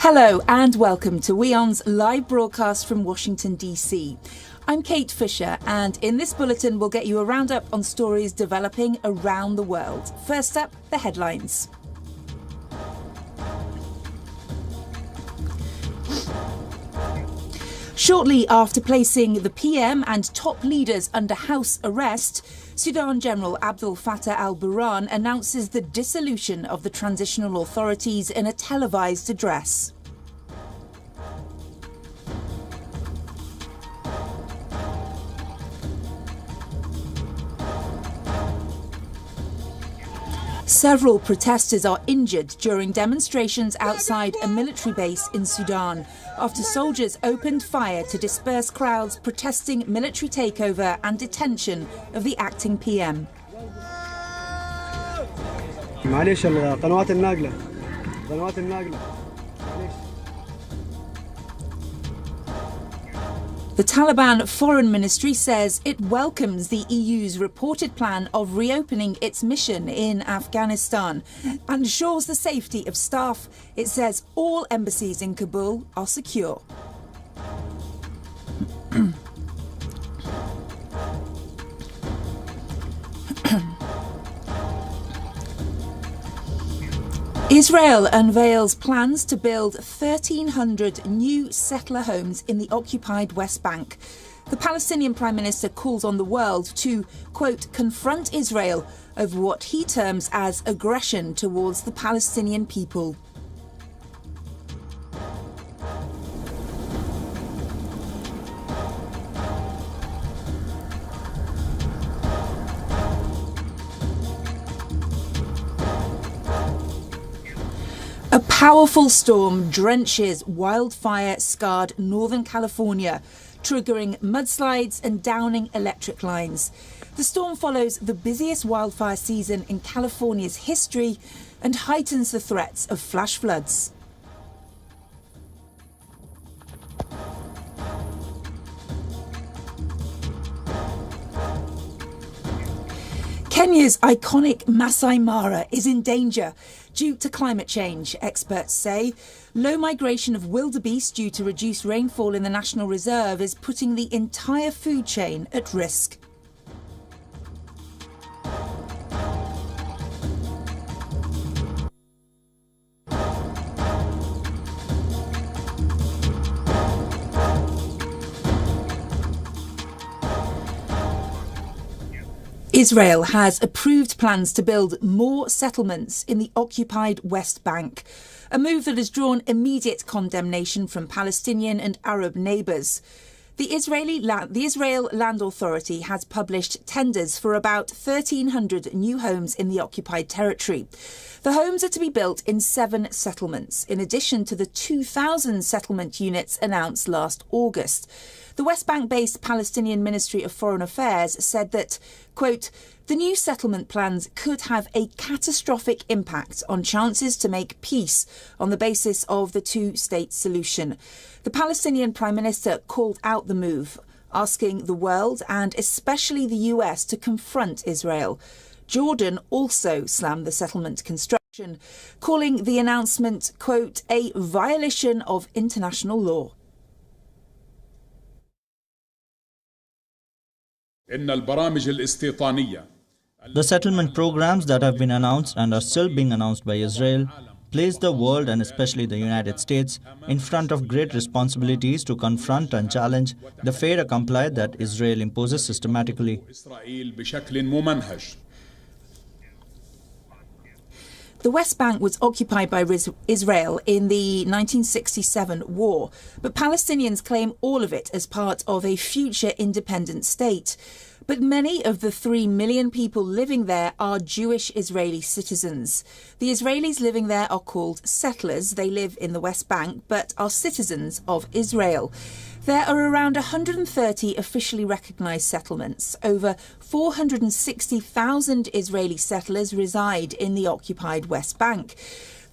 Hello and welcome to WION's live broadcast from Washington, D.C. I'm Kate Fisher, and in this bulletin we'll get you a roundup on stories developing around the world. First up, the headlines. Shortly after placing the PM and top leaders under house arrest, Sudan General Abdel Fattah al-Burhan announces the dissolution of the transitional authorities in a televised address. Several protesters are injured during demonstrations outside a military base in Sudan after soldiers opened fire to disperse crowds protesting military takeover and detention of the acting PM. The Taliban Foreign Ministry says it welcomes the EU's reported plan of reopening its mission in Afghanistan and assures the safety of staff. It says all embassies in Kabul are secure. Israel unveils plans to build 1,300 new settler homes in the occupied West Bank. The Palestinian Prime Minister calls on the world to, quote, confront Israel over what he terms as aggression towards the Palestinian people. A powerful storm drenches wildfire-scarred Northern California, triggering mudslides and downing electric lines. The storm follows the busiest wildfire season in California's history and heightens the threats of flash floods. Kenya's iconic Masai Mara is in danger due to climate change, experts say. Low migration of wildebeest due to reduced rainfall in the National Reserve is putting the entire food chain at risk. Israel has approved plans to build more settlements in the occupied West Bank, a move that has drawn immediate condemnation from Palestinian and Arab neighbours. The Israel Land Authority has published tenders for about 1,300 new homes in the occupied territory. The homes are to be built in 7 settlements, in addition to the 2,000 settlement units announced last August. The West Bank-based Palestinian Ministry of Foreign Affairs said that, quote, the new settlement plans could have a catastrophic impact on chances to make peace on the basis of the two-state solution. The Palestinian Prime Minister called out the move, asking the world and especially the US to confront Israel. Jordan also slammed the settlement construction, calling the announcement, quote, a violation of international law. The settlement programs that have been announced and are still being announced by Israel place the world, and especially the United States, in front of great responsibilities to confront and challenge the fait accompli that Israel imposes systematically. The West Bank was occupied by Israel in the 1967 war, but Palestinians claim all of it as part of a future independent state. But many of the 3 million people living there are Jewish Israeli citizens. The Israelis living there are called settlers. They live in the West Bank, but are citizens of Israel. There are around 130 officially recognised settlements. Over 460,000 Israeli settlers reside in the occupied West Bank.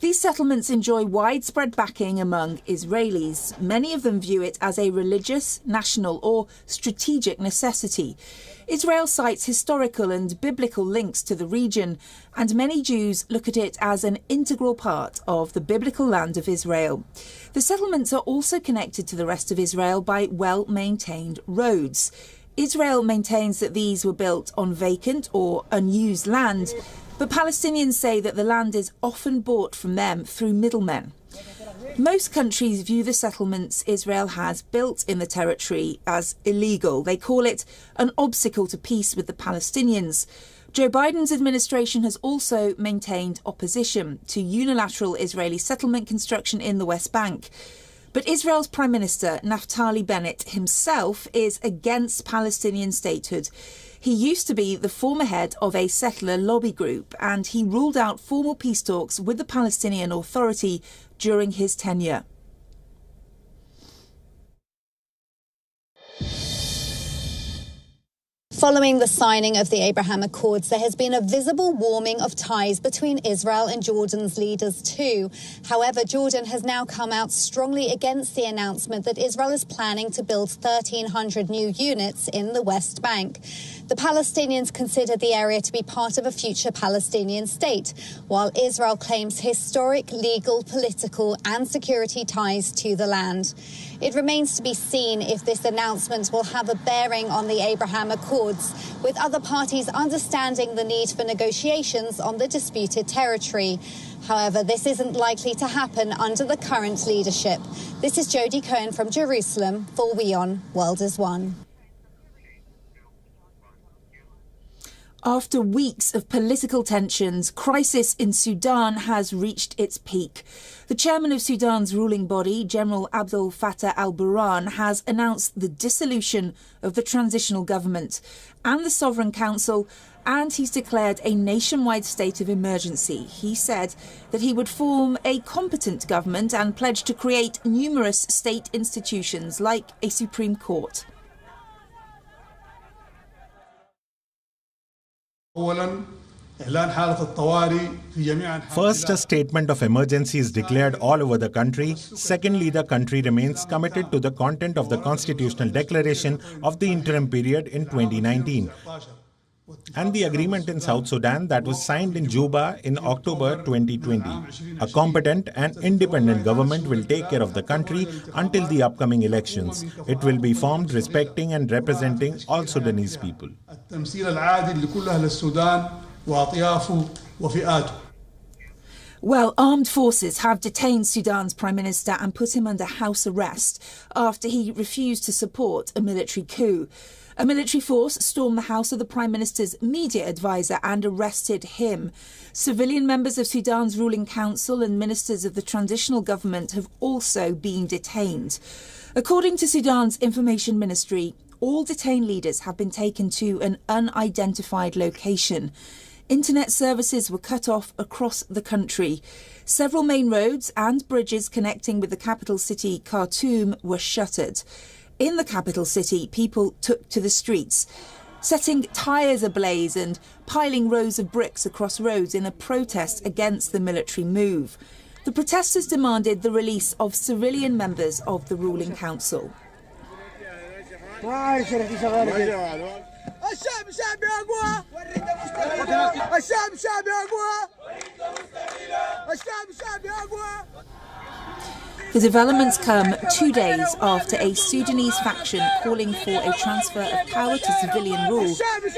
These settlements enjoy widespread backing among Israelis. Many of them view it as a religious, national or strategic necessity. Israel cites historical and biblical links to the region, and many Jews look at it as an integral part of the biblical land of Israel. The settlements are also connected to the rest of Israel by well-maintained roads. Israel maintains that these were built on vacant or unused land, but Palestinians say that the land is often bought from them through middlemen. Most countries view the settlements Israel has built in the territory as illegal. They call it an obstacle to peace with the Palestinians. Joe Biden's administration has also maintained opposition to unilateral Israeli settlement construction in the West Bank. But Israel's Prime Minister Naftali Bennett himself is against Palestinian statehood. He used to be the former head of a settler lobby group, and he ruled out formal peace talks with the Palestinian Authority during his tenure. Following the signing of the Abraham Accords, there has been a visible warming of ties between Israel and Jordan's leaders too. However, Jordan has now come out strongly against the announcement that Israel is planning to build 1,300 new units in the West Bank. The Palestinians consider the area to be part of a future Palestinian state, while Israel claims historic, legal, political and security ties to the land. It remains to be seen if this announcement will have a bearing on the Abraham Accords, with other parties understanding the need for negotiations on the disputed territory. However, this isn't likely to happen under the current leadership. This is Jodie Cohen from Jerusalem for WION World is One. After weeks of political tensions, crisis in Sudan has reached its peak. The chairman of Sudan's ruling body, General Abdel Fattah al-Burhan, has announced the dissolution of the transitional government and the Sovereign Council, and he's declared a nationwide state of emergency. He said that he would form a competent government and pledged to create numerous state institutions like a Supreme Court. First, a statement of emergency is declared all over the country. Secondly, the country remains committed to the content of the constitutional declaration of the interim period in 2019 and the agreement in South Sudan that was signed in Juba in October 2020. A competent and independent government will take care of the country until the upcoming elections. It will be formed respecting and representing all Sudanese people. Well, armed forces have detained Sudan's Prime Minister and put him under house arrest after he refused to support a military coup. A military force stormed the house of the Prime Minister's media advisor and arrested him. Civilian members of Sudan's ruling council and ministers of the transitional government have also been detained. According to Sudan's information ministry, all detained leaders have been taken to an unidentified location. Internet services were cut off across the country. Several main roads and bridges connecting with the capital city, Khartoum, were shuttered. In the capital city, people took to the streets, setting tyres ablaze and piling rows of bricks across roads in a protest against the military move. The protesters demanded the release of civilian members of the ruling council. The developments come 2 days after a Sudanese faction calling for a transfer of power to civilian rule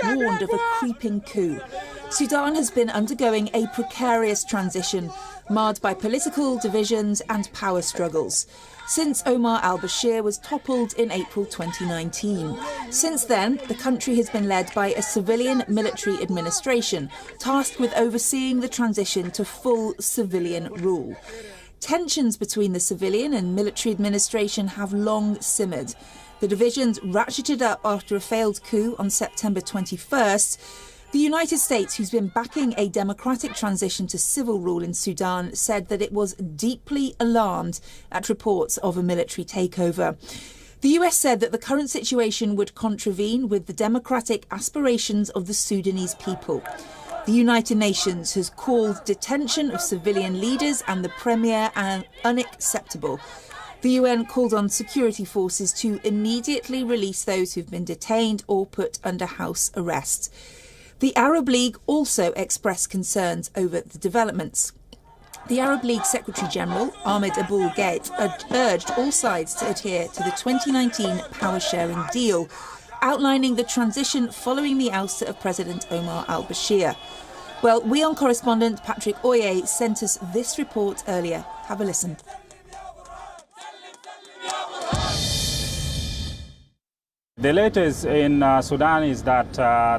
warned of a creeping coup. Sudan has been undergoing a precarious transition, marred by political divisions and power struggles, since Omar al-Bashir was toppled in April 2019. Since then, the country has been led by a civilian military administration, tasked with overseeing the transition to full civilian rule. Tensions between the civilian and military administration have long simmered. The divisions ratcheted up after a failed coup on September 21st. The United States, who's been backing a democratic transition to civil rule in Sudan, said that it was deeply alarmed at reports of a military takeover. The US said that the current situation would contravene with the democratic aspirations of the Sudanese people. The United Nations has called detention of civilian leaders and the premier unacceptable. The UN called on security forces to immediately release those who've been detained or put under house arrest. The Arab League also expressed concerns over the developments. The Arab League Secretary-General, Ahmed Aboul-Gheit, urged all sides to adhere to the 2019 power-sharing deal, outlining the transition following the ouster of President Omar al-Bashir. Well, WION correspondent Patrick Oye sent us this report earlier. Have a listen. The latest in Sudan is that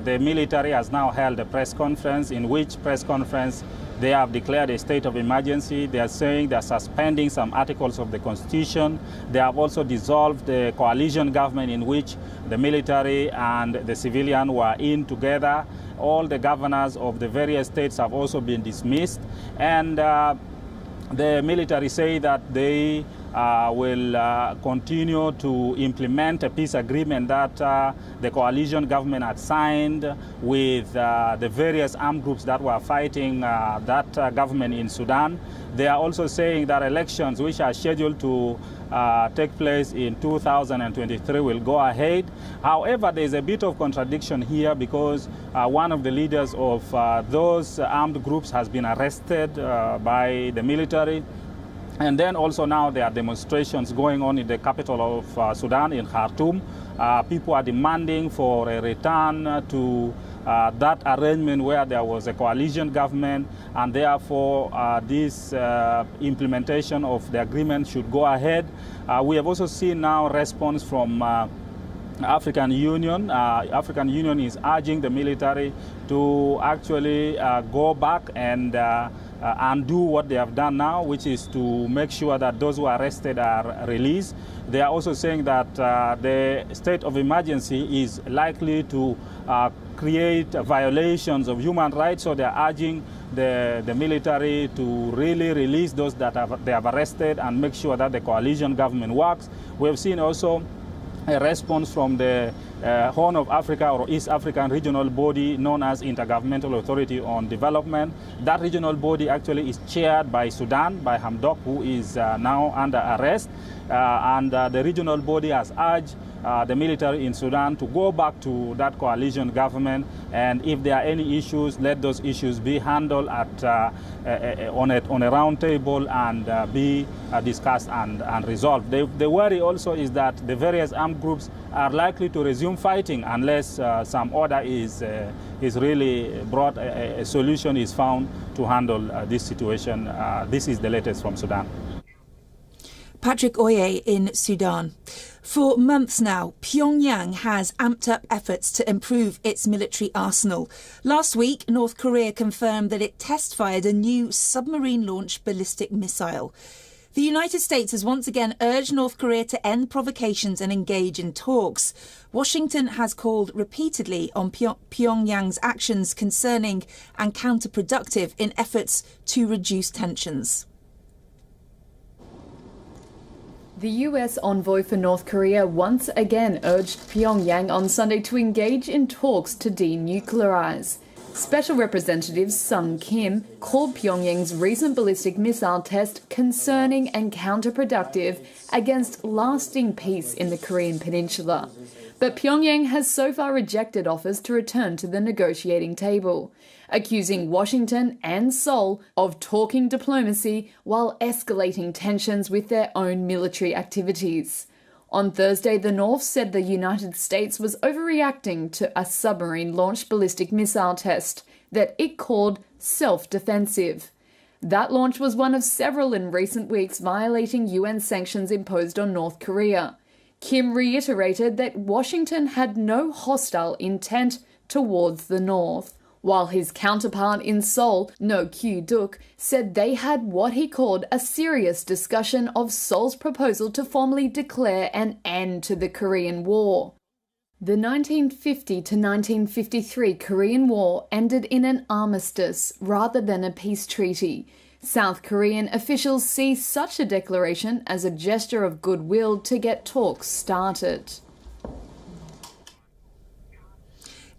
the military has now held a press conference, in which press conference they have declared a state of emergency. They are saying they are suspending some articles of the constitution. They have also dissolved the coalition government in which the military and the civilian were in together. All the governors of the various states have also been dismissed. And the military say that they will continue to implement a peace agreement that the coalition government had signed with the various armed groups that were fighting that government in Sudan. They are also saying that elections which are scheduled to take place in 2023 will go ahead. However, there is a bit of contradiction here because one of the leaders of those armed groups has been arrested by the military. And then also now there are demonstrations going on in the capital of Sudan, in Khartoum. People are demanding for a return to that arrangement where there was a coalition government, and therefore this implementation of the agreement should go ahead. We have also seen now response from African Union. African Union is urging the military to actually go back and undo what they have done now, which is to make sure that those who are arrested are released. They are also saying that the state of emergency is likely to create violations of human rights, so they are urging the military to really release those that they have arrested and make sure that the coalition government works. We have seen also a response from the Horn of Africa or East African regional body known as Intergovernmental Authority on Development. That regional body actually is chaired by Sudan, by Hamdok, who is now under arrest. And the regional body has urged the military in Sudan to go back to that coalition government, and if there are any issues, let those issues be handled at on a round table and be discussed and resolved. The worry also is that the various armed groups are likely to resume fighting unless some order is really brought, a solution is found to handle this situation. This is the latest from Sudan. Patrick Oye in Sudan. For months now, Pyongyang has amped up efforts to improve its military arsenal. Last week, North Korea confirmed that it test-fired a new submarine-launched ballistic missile. The United States has once again urged North Korea to end provocations and engage in talks. Washington has called repeatedly on Pyongyang's actions concerning and counterproductive in efforts to reduce tensions. The US envoy for North Korea once again urged Pyongyang on Sunday to engage in talks to denuclearize. Special Representative Sung Kim called Pyongyang's recent ballistic missile test concerning and counterproductive against lasting peace in the Korean peninsula. But Pyongyang has so far rejected offers to return to the negotiating table, accusing Washington and Seoul of talking diplomacy while escalating tensions with their own military activities. On Thursday, the North said the United States was overreacting to a submarine-launched ballistic missile test that it called self-defensive. That launch was one of several in recent weeks violating UN sanctions imposed on North Korea. Kim reiterated that Washington had no hostile intent towards the North, while his counterpart in Seoul, No Kyu-duk, said they had what he called a serious discussion of Seoul's proposal to formally declare an end to the Korean War. The 1950 to 1953 Korean War ended in an armistice rather than a peace treaty. South Korean officials see such a declaration as a gesture of goodwill to get talks started.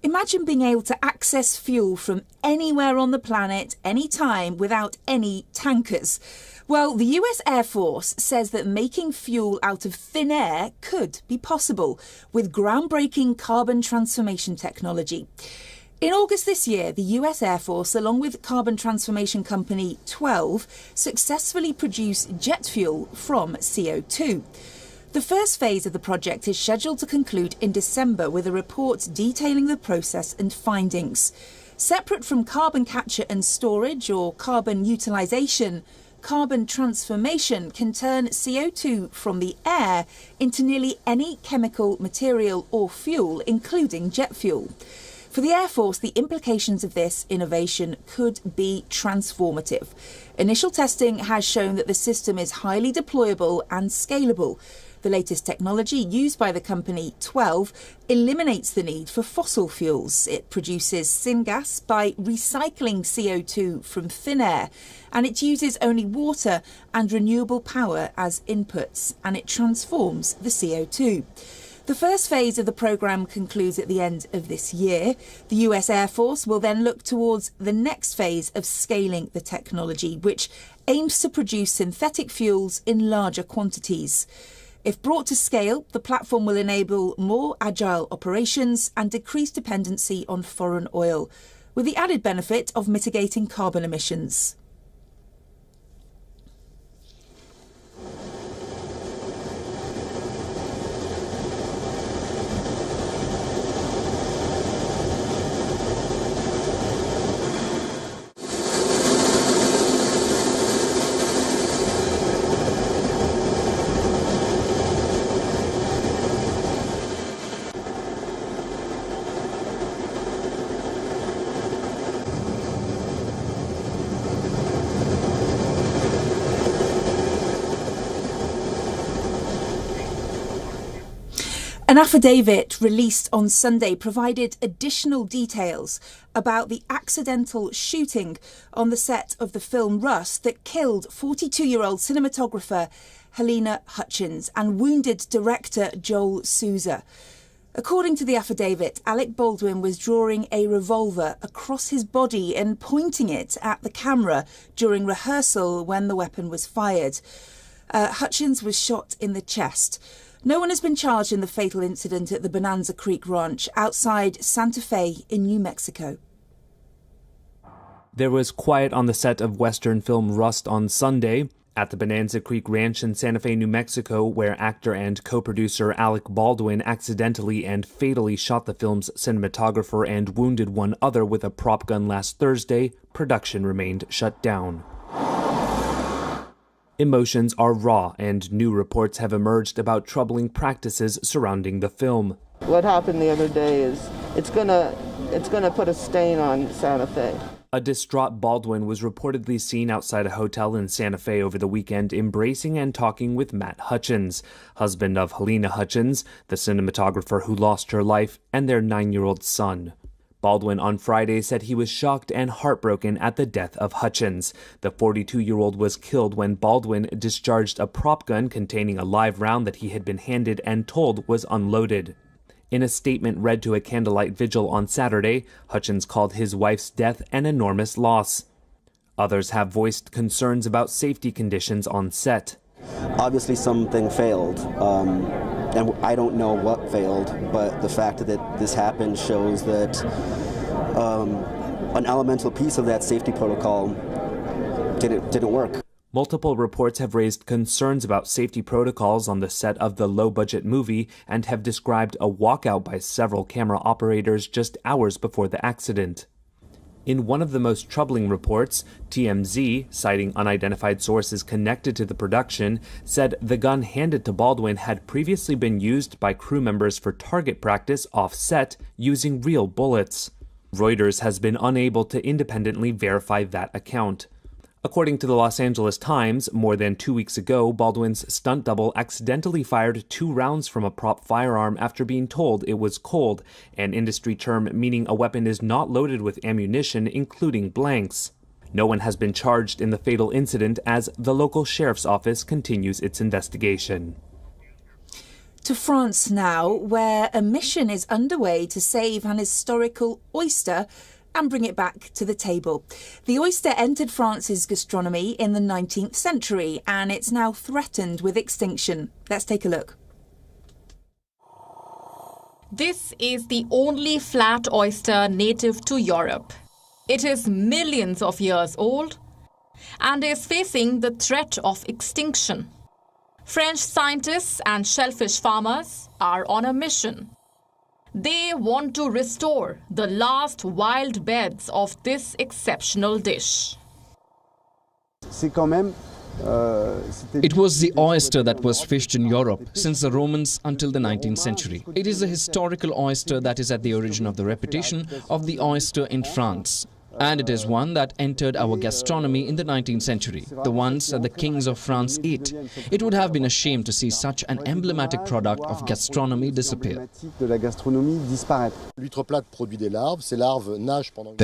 Imagine being able to access fuel from anywhere on the planet, anytime, without any tankers. Well, the US Air Force says that making fuel out of thin air could be possible with groundbreaking carbon transformation technology. In August this year, the US Air Force, along with carbon transformation company 12, successfully produced jet fuel from CO2. The first phase of the project is scheduled to conclude in December with a report detailing the process and findings. Separate from carbon capture and storage or carbon utilisation, carbon transformation can turn CO2 from the air into nearly any chemical material or fuel, including jet fuel. For the Air Force, the implications of this innovation could be transformative. Initial testing has shown that the system is highly deployable and scalable. The latest technology used by the company 12 eliminates the need for fossil fuels. It produces syngas by recycling CO2 from thin air, and it uses only water and renewable power as inputs, and it transforms the CO2. The first phase of the programme concludes at the end of this year. The US Air Force will then look towards the next phase of scaling the technology, which aims to produce synthetic fuels in larger quantities. If brought to scale, the platform will enable more agile operations and decrease dependency on foreign oil, with the added benefit of mitigating carbon emissions. An affidavit released on Sunday provided additional details about the accidental shooting on the set of the film Rust that killed 42-year-old cinematographer Helena Hutchins and wounded director Joel Souza. According to the affidavit, Alec Baldwin was drawing a revolver across his body and pointing it at the camera during rehearsal when the weapon was fired. Hutchins was shot in the chest. No one has been charged in the fatal incident at the Bonanza Creek Ranch outside Santa Fe in New Mexico. There was quiet on the set of Western film Rust on Sunday at the Bonanza Creek Ranch in Santa Fe, New Mexico, where actor and co-producer Alec Baldwin accidentally and fatally shot the film's cinematographer and wounded one other with a prop gun last Thursday. Production remained shut down. Emotions are raw, and new reports have emerged about troubling practices surrounding the film. What happened the other day is it's gonna put a stain on Santa Fe. A distraught Baldwin was reportedly seen outside a hotel in Santa Fe over the weekend embracing and talking with Matt Hutchins, husband of Helena Hutchins, the cinematographer who lost her life, and their 9-year-old son. Baldwin on Friday said he was shocked and heartbroken at the death of Hutchins. The 42-year-old was killed when Baldwin discharged a prop gun containing a live round that he had been handed and told was unloaded. In a statement read to a candlelight vigil on Saturday, Hutchins called his wife's death an enormous loss. Others have voiced concerns about safety conditions on set. Obviously something failed, and I don't know what failed, but the fact that this happened shows that an elemental piece of that safety protocol didn't work. Multiple reports have raised concerns about safety protocols on the set of the low-budget movie and have described a walkout by several camera operators just hours before the accident. In one of the most troubling reports, TMZ, citing unidentified sources connected to the production, said the gun handed to Baldwin had previously been used by crew members for target practice off-set using real bullets. Reuters has been unable to independently verify that account. According to the Los Angeles Times, more than 2 weeks ago, Baldwin's stunt double accidentally fired 2 rounds from a prop firearm after being told it was cold, an industry term meaning a weapon is not loaded with ammunition, including blanks. No one has been charged in the fatal incident as the local sheriff's office continues its investigation. To France now, where a mission is underway to save an historical oyster and bring it back to the table. The oyster entered France's gastronomy in the 19th century and it's now threatened with extinction. Let's take a look. This is the only flat oyster native to Europe. It is millions of years old and is facing the threat of extinction. French scientists and shellfish farmers are on a mission. They want to restore the last wild beds of this exceptional dish. It was the oyster that was fished in Europe since the Romans until the 19th century. It is a historical oyster that is at the origin of the reputation of the oyster in France. And it is one that entered our gastronomy in the 19th century, the ones that the kings of France ate. It would have been a shame to see such an emblematic product of gastronomy disappear. The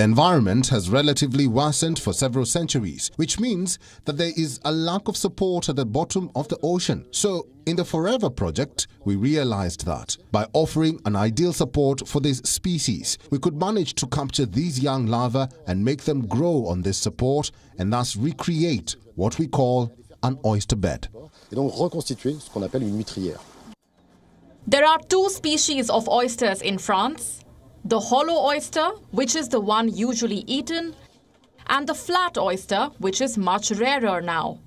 environment has relatively worsened for several centuries, which means that there is a lack of support at the bottom of the ocean. So, in the Forever project, we realized that by offering an ideal support for this species, we could manage to capture these young larvae and make them grow on this support and thus recreate what we call an oyster bed. There are two species of oysters in France, the hollow oyster, which is the one usually eaten, and the flat oyster, which is much rarer now.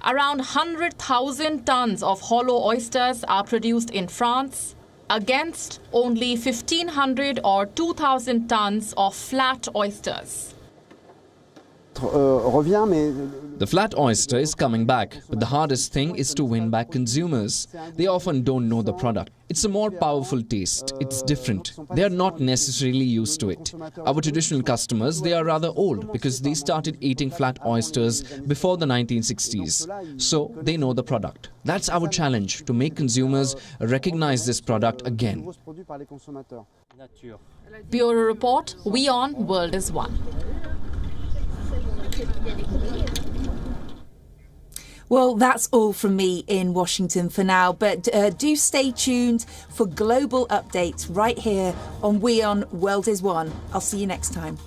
Around 100,000 tons of hollow oysters are produced in France, against only 1,500 or 2,000 tons of flat oysters. The flat oyster is coming back, but the hardest thing is to win back consumers. They often don't know the product. It's a more powerful taste. It's different. They are not necessarily used to it. Our traditional customers, they are rather old because they started eating flat oysters before the 1960s. So they know the product. That's our challenge, to make consumers recognize this product again. Bureau Report, WION World is One. Well, that's all from me in Washington for now, but do stay tuned for global updates right here on WION World is One. I'll see you next time.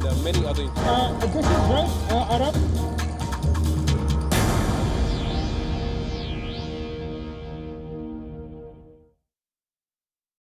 There are many other... this is right, Arab.